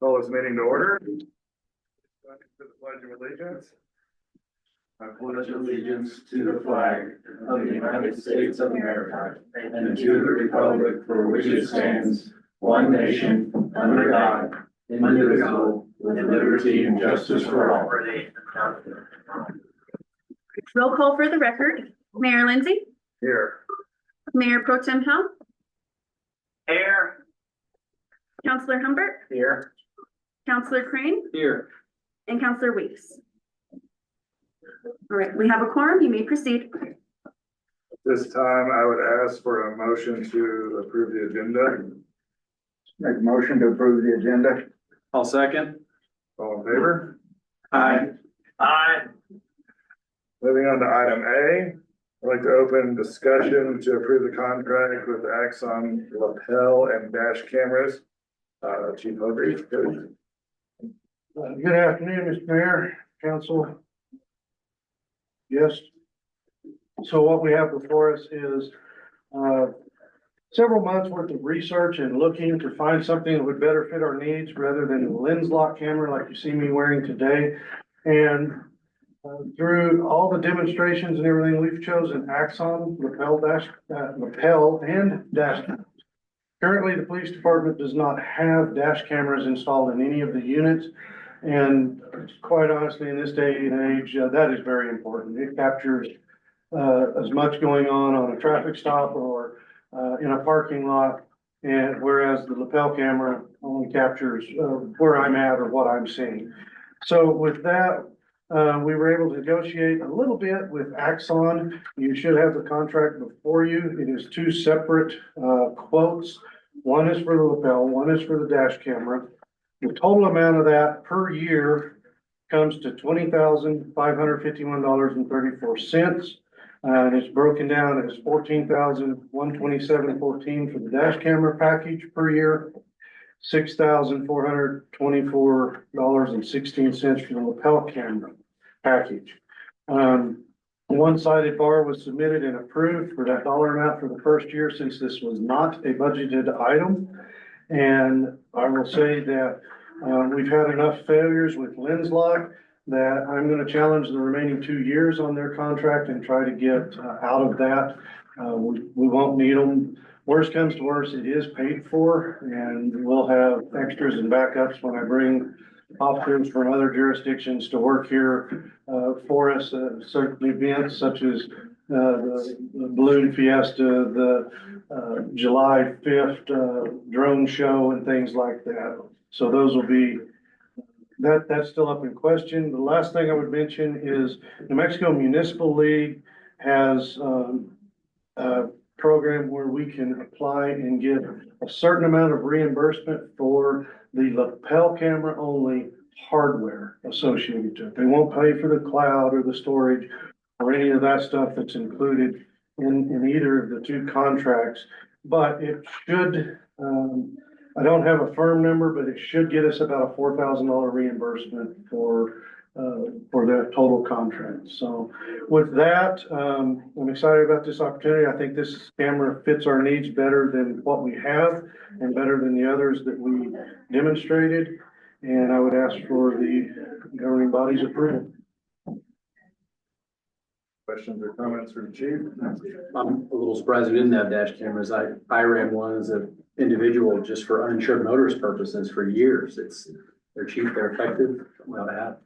Call this meeting to order. To the Pledge of Allegiance. I pledge allegiance to the flag of the United States of America and to the republic for which it stands, one nation, under God, indivisible, with liberty and justice for all. Roll call for the record. Mayor Lindsay, Here. Mayor Pro Tem Howe, Here. Councillor Humbert, Here. Councillor Crane, Here. and Councillor Weeks. All right, we have a quorum. You may proceed. This time I would ask for a motion to approve the agenda. Make a motion to approve the agenda. I'll second. All in favor? Aye. Aye. Moving on to item A, I'd like to open discussion to approve the contract with Axon lapel and dash cameras. Chief Hungry. Good afternoon, Mr. Mayor, Council. Yes. So what we have before us is several months worth of research and looking to find something that would better fit our needs rather than a lens lock camera like you see me wearing today. And through all the demonstrations and everything, we've chosen Axon lapel and dash cameras. Currently, the police department does not have dash cameras installed in any of the units. And quite honestly, in this day and age, that is very important. It captures as much going on a traffic stop or in a parking lot. And whereas the lapel camera only captures where I'm at or what I'm seeing. So with that, we were able to negotiate a little bit with Axon. You should have the contract before you. It is two separate quotes. One is for the lapel, one is for the dash camera. The total amount of that per year comes to $20,551.34. And it's broken down as $14,127.14 for the dash camera package per year, $6,424.16 for the lapel camera package. One-sided bar was submitted and approved for that dollar amount for the first year since this was not a budgeted item. And I will say that we've had enough failures with lens lock that I'm going to challenge the remaining 2 years on their contract and try to get out of that. We won't need them. Worst comes to worst, it is paid for, and we'll have extras and backups when I bring officers from other jurisdictions to work here for us. Certain events such as the balloon fiesta, the July 5th drone show and things like that. So those will be, that's still up in question. The last thing I would mention is New Mexico Municipal League has a program where we can apply and get a certain amount of reimbursement for the lapel camera only hardware associated to it. They won't pay for the cloud or the storage or any of that stuff that's included in either of the two contracts. But it should, I don't have a firm number, but it should get us about a $4,000 reimbursement for that total contract. So with that, I'm excited about this opportunity. I think this camera fits our needs better than what we have and better than the others that we demonstrated. And I would ask for the governing body's approval. Questions or comments for the chief? I'm a little surprised we didn't have dash cameras. I ran one as an individual just for uninsured motorist purposes for years. They're cheap, they're effective, we ought to have.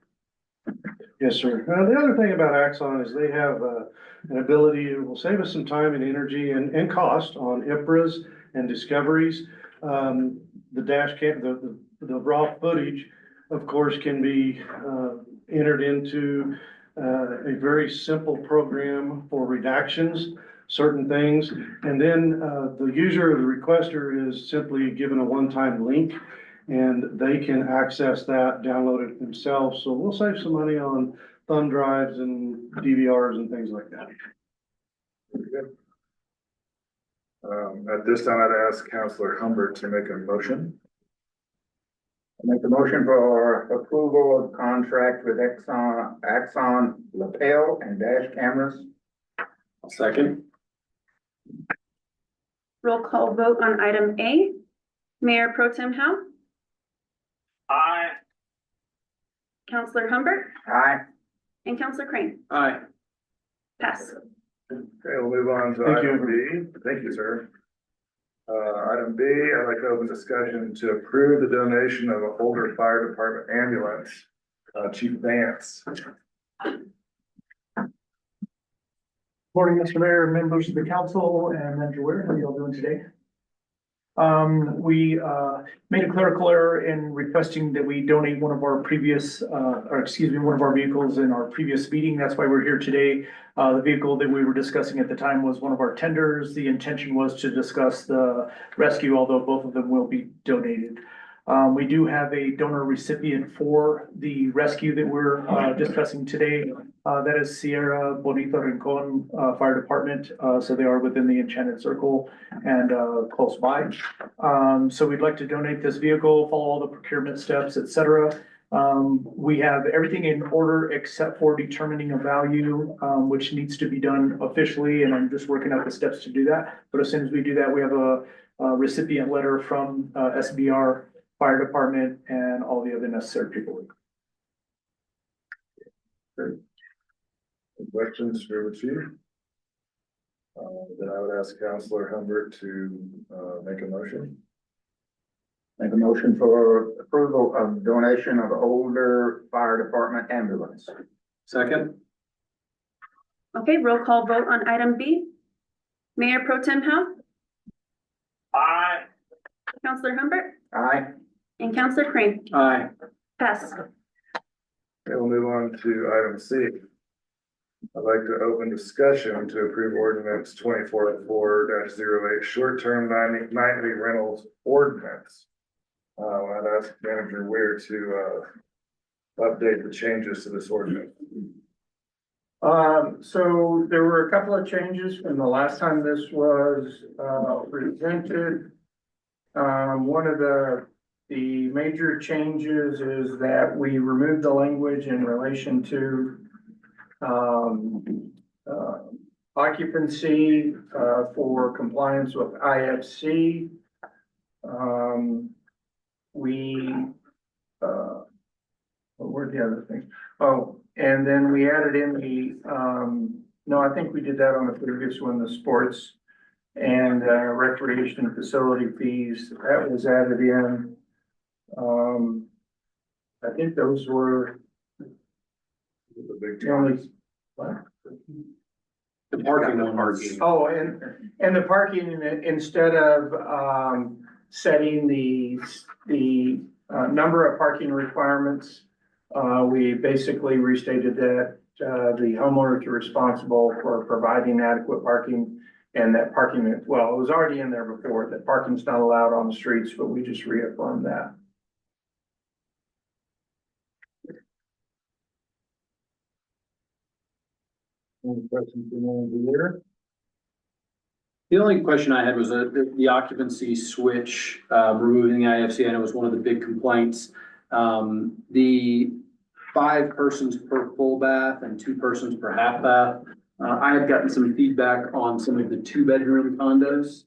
Yes, sir. The other thing about Axon is they have an ability, it will save us some time and energy and cost on IPRAs and discoveries. The dash cam, the raw footage, of course, can be entered into a very simple program for redactions, certain things. And then the user or the requester is simply given a one-time link and they can access that, download it themselves. So we'll save some money on thumb drives and DVRs and things like that. Very good. At this time, I'd ask Councillor Humbert to make a motion. Make the motion for approval of contract with Axon lapel and dash cameras. I'll second. Roll call vote on item A. Mayor Pro Tem Howe, Aye. Counselor Humbert Aye. and Counselor Crane. Aye. Pass. Okay, we'll move on to Thank you. item B. Thank you, sir. Item B, I'd like to open discussion to approve the donation of an older fire department ambulance. Chief Vance. Morning, Mr. Mayor, members of the council, and Manager Ware, how are you all doing today? We made a clerical error in requesting that we donate one of our previous, one of our vehicles in our previous meeting. That's why we're here today. The vehicle that we were discussing at the time was one of our tenders. The intention was to discuss the rescue, although both of them will be donated. We do have a donor recipient for the rescue that we're discussing today. That is Sierra Bonita Rincon Fire Department. So they are within the Enchanted Circle and close by. So we'd like to donate this vehicle, follow all the procurement steps, et cetera. We have everything in order except for determining a value, which needs to be done officially, and I'm just working out the steps to do that. But as soon as we do that, we have a recipient letter from SBR Fire Department and all the other necessary paperwork. Questions for the chief? Then I would ask Counselor Humbert to make a motion. Make a motion for approval of donation of older fire department ambulance. Second? Okay, roll call vote on item B. Mayor Pro Tem Howe, Aye. Counselor Humbert, Aye. and Counselor Crane. Aye. Pass. Okay, we'll move on to item C. I'd like to open discussion to approve ordinance 24-4-08, short-term nightly rentals ordinance. I'd ask Manager Weir to update the changes to this ordinance. So there were a couple of changes from the last time this was presented. One of the major changes is that we removed the language in relation to occupancy for compliance with IFC. What were the other things? Oh, and then we added in no, I think we did that on the previous one, the sports and recreation facility fees, that was added in. I think those were The big the only. changes. What? The parking ones. Oh, and the parking, instead of setting the number of parking requirements, we basically restated that the homeowners are responsible for providing adequate parking, and that parking, well, it was already in there before, that parking's not allowed on the streets, but we just reaffirmed that. Any questions from Manager Weir? The only question I had was the occupancy switch, removing the IFC. I know was one of the big complaints. The 5 persons per full bath and 2 persons per half bath. I had gotten some feedback on some of the 2-bedroom condos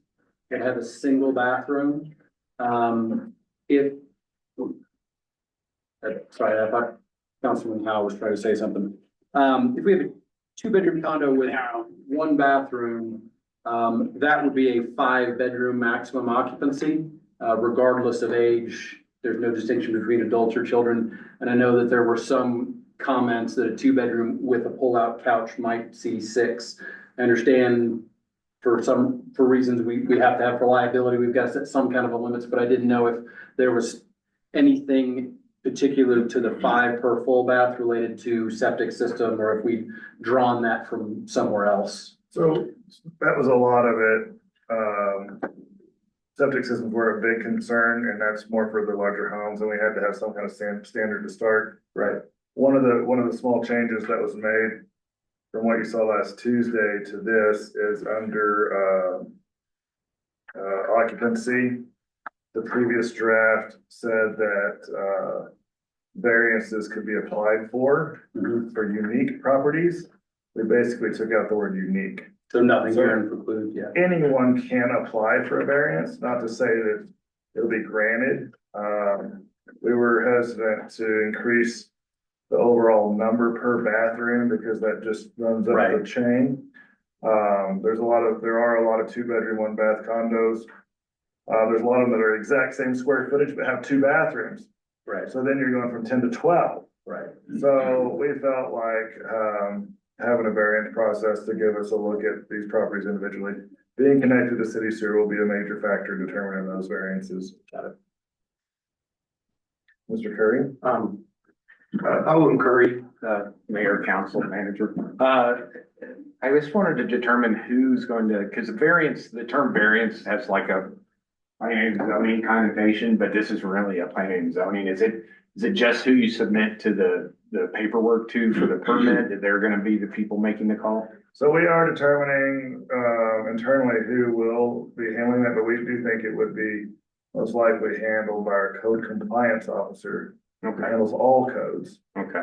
that have a single bathroom. Sorry, I thought Councilman Howe was trying to say something. If we have a 2-bedroom condo with 1 bathroom, that would be a 5-bedroom maximum occupancy, regardless of age. There's no distinction between adults or children. And I know that there were some comments that a 2-bedroom with a pull-out couch might see 6. I understand for reasons we have to have reliability, we've got to set some kind of a limits, but I didn't know if there was anything particular to the 5 per full bath related to septic system, or if we'd drawn that from somewhere else. So that was a lot of it. Septic systems were a big concern, and that's more for the larger homes, and we had to have some kind of standard to start. Right. One of the small changes that was made from what you saw last Tuesday to this is under occupancy. The previous draft said that variances could be applied for unique properties. We basically took out the word unique. So nothing here in preclude, yeah. Anyone can apply for a variance, not to say that it'll be granted. we were hesitant to increase the overall number per bathroom because that just runs up the chain. There are a lot of 2-bedroom, 1-bath condos. There's a lot of them that are exact same square footage, but have 2 bathrooms. Right. So then you're going from 10 to 12. Right. So we felt like, having a variance process to give us a look at these properties individually. Being connected to city sewer will be a major factor in determining those variances. Got it. Mr. Curry? Owen Curry, Mayor, Council Manager. I just wanted to determine who's going to, because the term variance has like a planning and zoning connotation, but this is really a planning and zoning. Is it just who you submit to the paperwork to for the permit? They're gonna be the people making the call? So we are determining, internally who will be handling that, but we do think it would be most likely handled by our code compliance officer. Who Okay, handles all codes, okay.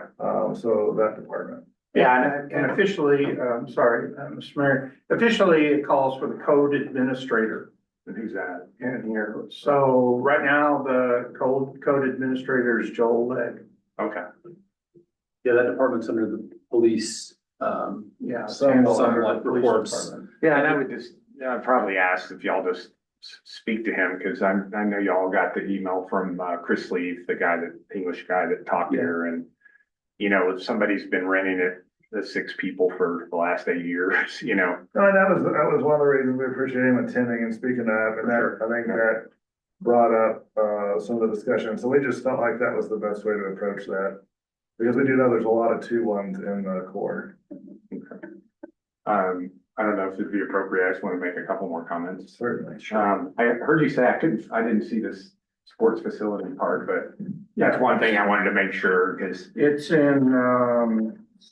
so that department. Yeah, and officially, sorry, Mr. Mayor, officially it calls for the code administrator And who's that? in here. So right now, the code administrator is Joel Legg. Okay, Yeah, that department's under the police, Yeah. somewhat Police reports. department. yeah, and I would just, I'd probably ask if y'all just speak to him, because I know y'all got the email from Chris Leaf, the English guy that talked here, and you know, if somebody's been renting it, the 6 people for the last 8 years, you know. No, that was one of the reasons we appreciate him attending and speaking up, and that, I think that brought up, some of the discussion, so we just felt like that was the best way to approach that. Because we do know there's a lot of 2-1s in the core. I don't know if it'd be appropriate, I just want to make a couple more comments. Certainly. I heard you say, I didn't see this sports facility part, but that's one thing I wanted to make sure, because It's in,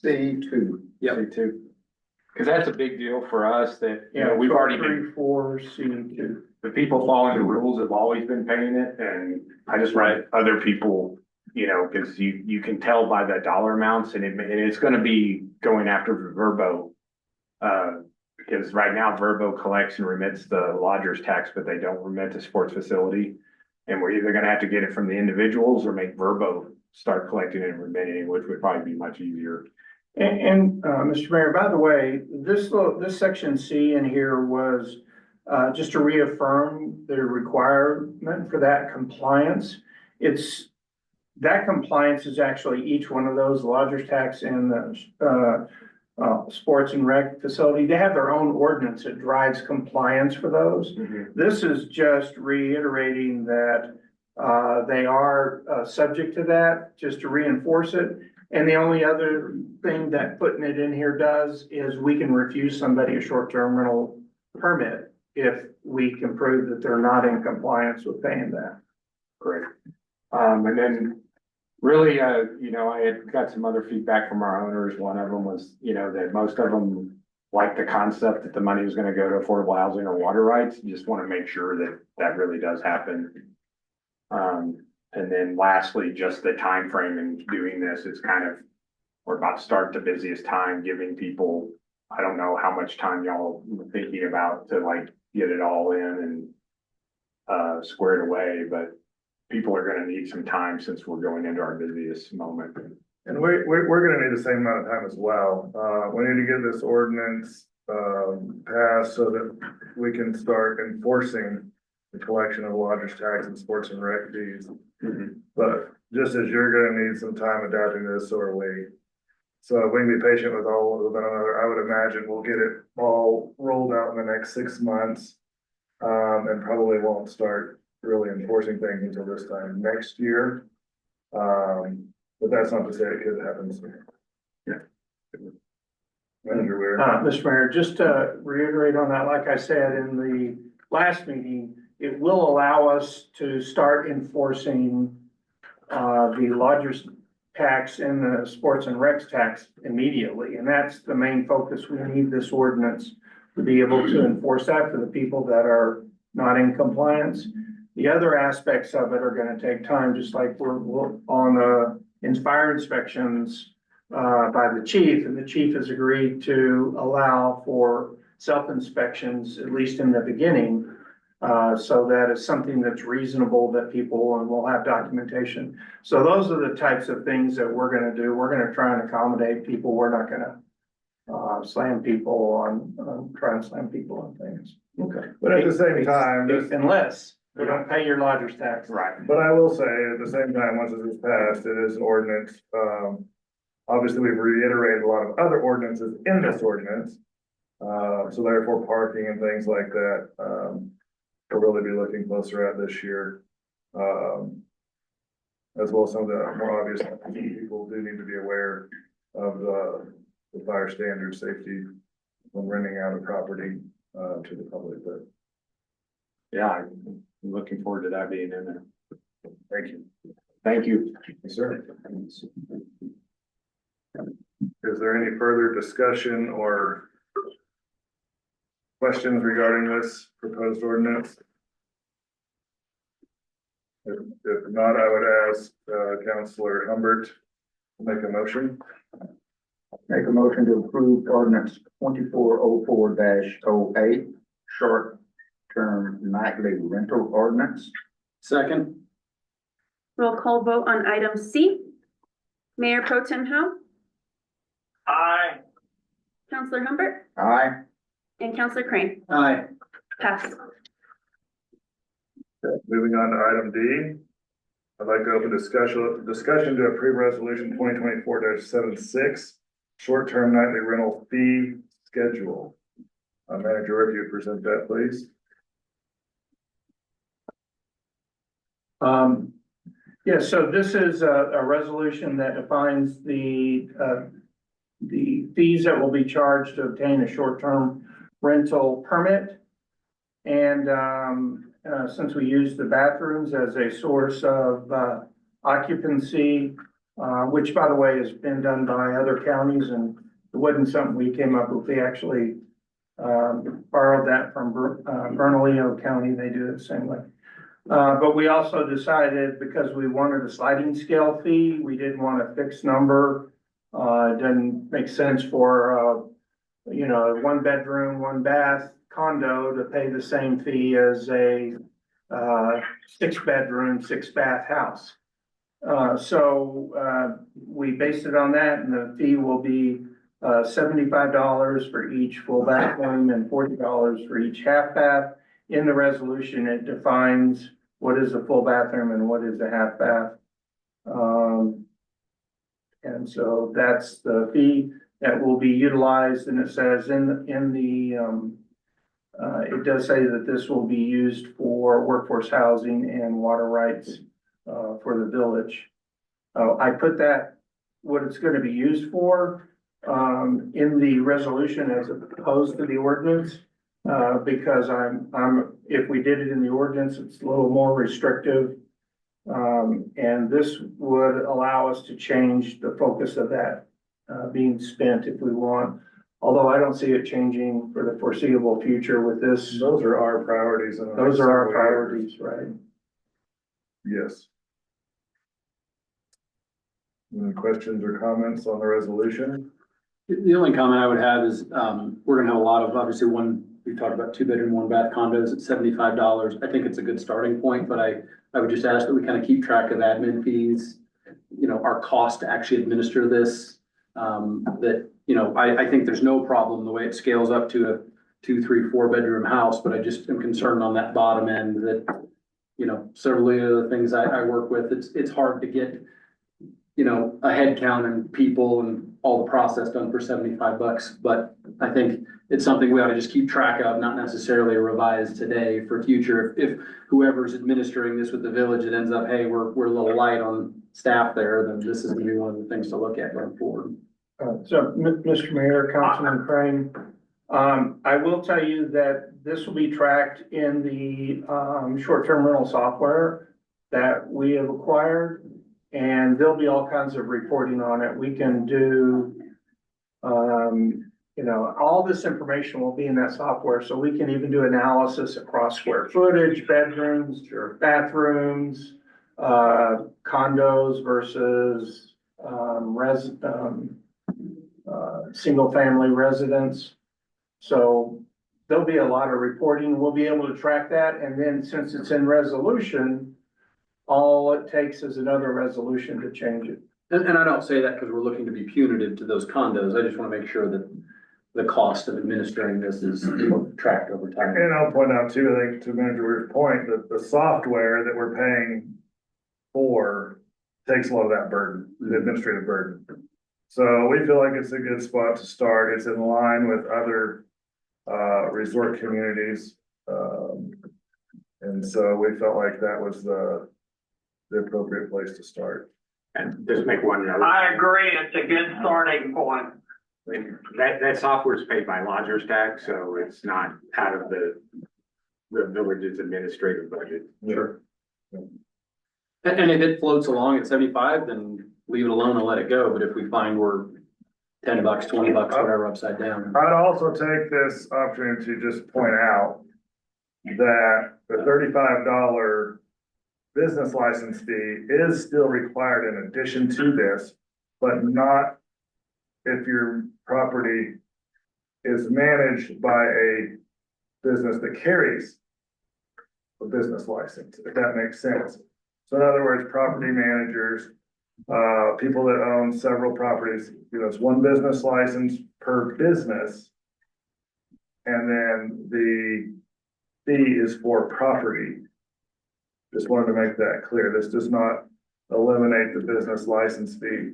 C2. Yep. C2. Because that's a big deal for us that, you know, we've already been, 4, C2. the people following the rules have always been paying it, and I just want other people, you know, because you can tell by the dollar amounts, and it's gonna be going after Verbo. Because right now Verbo collects and remits the lodger's tax, but they don't remit the sports facility. And we're either gonna have to get it from the individuals or make Verbo start collecting it and remitting, which would probably be much easier. And Mr. Mayor, by the way, this section C in here was just to reaffirm the requirement for that compliance. That compliance is actually each one of those, the lodger's tax and the sports and rec facility. They have their own ordinance that drives compliance for those. This is just reiterating that they are subject to that, just to reinforce it. And the only other thing that putting it in here does is we can refuse somebody a short-term rental permit if we can prove that they're not in compliance with paying that. Great. And then really, you know, I had got some other feedback from our owners. One of them was, you know, that most of them like the concept that the money was gonna go to affordable housing or water rights. Just want to make sure that that really does happen. And then lastly, just the time frame in doing this is kind of, we're about to start the busiest time, giving people, I don't know how much time y'all were thinking about to like get it all in and squared away, but people are gonna need some time since we're going into our busiest moment. And we're gonna need the same amount of time as well. We need to get this ordinance, passed so that we can start enforcing the collection of lodger's tax and sports and rec fees. But just as you're gonna need some time adapting this, so are we. So if we can be patient with all of one another, I would imagine we'll get it all rolled out in the next 6 months. And probably won't start really enforcing things until this time next year. But that's not to say it could happen sooner. Manager Weir. Mr. Mayor, just to reiterate on that, like I said in the last meeting, it will allow us to start enforcing the lodger's tax and the sports and recs tax immediately. And that's the main focus. We need this ordinance to be able to enforce that for the people that are not in compliance. The other aspects of it are gonna take time, just like we're on fire inspections by the chief, and the chief has agreed to allow for self-inspections, at least in the beginning. So that is something that's reasonable that people, and we'll have documentation. So those are the types of things that we're gonna do. We're gonna try and accommodate people. We're not gonna slam people try and slam people on things. Okay. But at the same time, this, Unless we don't pay your lodger's tax. Right. but I will say, at the same time, once this is passed, it is an ordinance. Obviously, we've reiterated a lot of other ordinances in this ordinance. So therefore, parking and things like that, we'll really be looking closer at this year. As well as some of the more obvious, people do need to be aware of the fire standard safety when renting out a property, to the public, but Yeah, I'm looking forward to that being in there. thank you. Thank you. Yes, sir. Is there any further discussion or questions regarding this proposed ordinance? If not, I would ask, Counselor Humbert to make a motion. Make a motion to approve ordinance 2404-08, short-term nightly rental ordinance. Second, Roll call vote on item C. Mayor Pro Tem Howe, Aye. Counselor Humbert, Aye. and Counselor Crane. aye. Pass. Moving on to item D. I'd like to open discussion to approve resolution 2024-76, short-term nightly rental fee schedule. Manager, if you present that, please. Yeah, so this is a resolution that defines the fees that will be charged to obtain a short-term rental permit. And, since we use the bathrooms as a source of, occupancy, which by the way has been done by other counties and it wasn't something we came up with. We actually, borrowed that from, Bernalillo County. They do it the same way. But we also decided because we wanted a sliding scale fee, we didn't want a fixed number. It doesn't make sense for, a 1-bedroom, 1-bath condo to pay the same fee as a 6-bedroom, 6-bath house. So we based it on that, and the fee will be $75 for each full bathroom and $40 for each half bath. In the resolution, it defines what is a full bathroom and what is a half bath. And so that's the fee that will be utilized, and it says it does say that this will be used for workforce housing and water rights for the village. I put that, what it's gonna be used for, in the resolution as opposed to the ordinance. Because if we did it in the ordinance, it's a little more restrictive. And this would allow us to change the focus of that, being spent if we want. Although I don't see it changing for the foreseeable future with this. Those are our priorities. in the Those next are our several years. priorities, right? Yes. Any questions or comments on the resolution? The only comment I would have is, we're gonna have a lot of, obviously, we talked about 2-bedroom, 1-bath condos at $75. I think it's a good starting point, but I would just ask that we kind of keep track of admin fees. Our cost to actually administer this, I think there's no problem the way it scales up to a 2, 3, 4-bedroom house, but I just am concerned on that bottom end that, several of the things I work with, it's hard to get, a head count and people and all the process done for $75, but I think it's something we ought to just keep track of, not necessarily revise today for future. If whoever's administering this with the village, it ends up, hey, we're a little light on staff there, then this is gonna be one of the things to look at going forward. So, Mr. Mayor, Councilman Crane, I will tell you that this will be tracked in the, short-term rental software that we have acquired. And there'll be all kinds of reporting on it. We can do, all this information will be in that software. So we can even do analysis across square footage, bedrooms, bathrooms, condos versus, single family residence. So there'll be a lot of reporting. We'll be able to track that. And then since it's in resolution, all it takes is another resolution to change it. And I don't say that because we're looking to be punitive to those condos. I just want to make sure that the cost of administering this is tracked over time. And I'll point out too, I think to Manager Weir's point, that the software that we're paying for takes a lot of that burden, the administrative burden. So we feel like it's a good spot to start. It's in line with other resort communities. And so we felt like that was the appropriate place to start. And just make one note. I agree, it's a good starting point. That software is paid by lodgers tax, so it's not out of the village's administrative budget. Sure. And if it floats along at 75, then leave it alone and let it go. But if we find we're $10, $20, whatever, upside down. I'd also take this opportunity to just point out that the $35 business license fee is still required in addition to this, but not if your property is managed by a business that carries a business license, if that makes sense. So in other words, property managers, people that own several properties, it's one business license per business. And then the fee is for property. Just wanted to make that clear. This does not eliminate the business license fee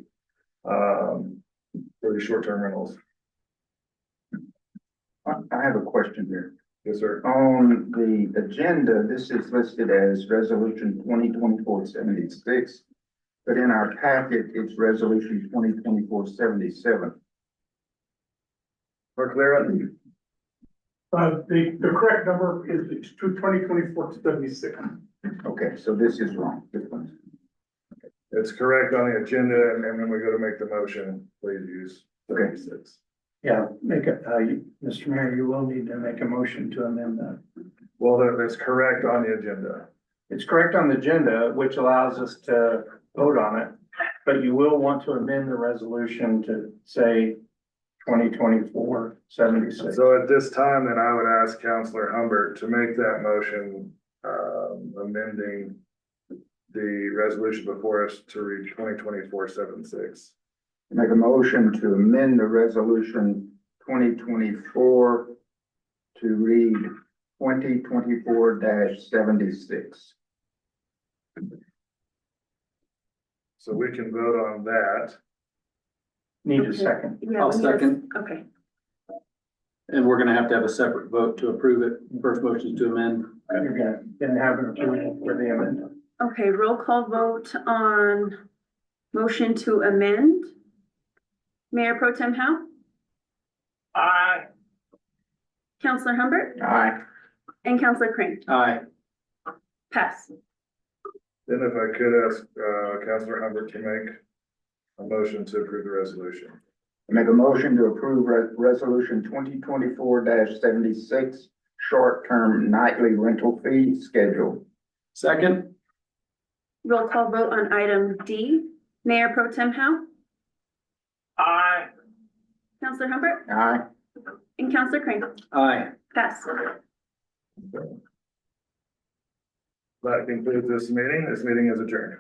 for the short-term rentals. I have a question here. Yes, sir. On the agenda, this is listed as resolution 2024-76, but in our packet, it's resolution 2024-77. For clear, The correct number is 2024-76. Okay, so this is wrong. This one's. it's correct on the agenda, and when we go to make the motion, please use 36. Yeah, Mr. Mayor, you will need to make a motion to amend that. Well, that's correct on the agenda. It's correct on the agenda, which allows us to vote on it, but you will want to amend the resolution to say 2024-76. So at this time, then I would ask Counselor Humbert to make that motion, amending the resolution before us to read 2024-76. Make a motion to amend the resolution 2024 to read 2024-76. So we can vote on that. Need a Okay. second. Yeah, I'll we need a- second. Okay, And we're gonna have to have a separate vote to approve it. First motion is to amend. You're gonna then have an approval for the amendment. okay, roll call vote on motion to amend. Mayor Pro Tem Howe, Aye. Counselor Humbert, Aye. and Counselor Crane. Aye. Pass. Then if I could ask, Counselor Humbert to make a motion to approve the resolution. Make a motion to approve resolution 2024-76, short-term nightly rental fee schedule. Second. Roll call vote on item D. Mayor Pro Tem Howe, Aye. Counselor Humbert, Aye. and Counselor Crane. Aye. Pass. That concludes this meeting. This meeting is adjourned.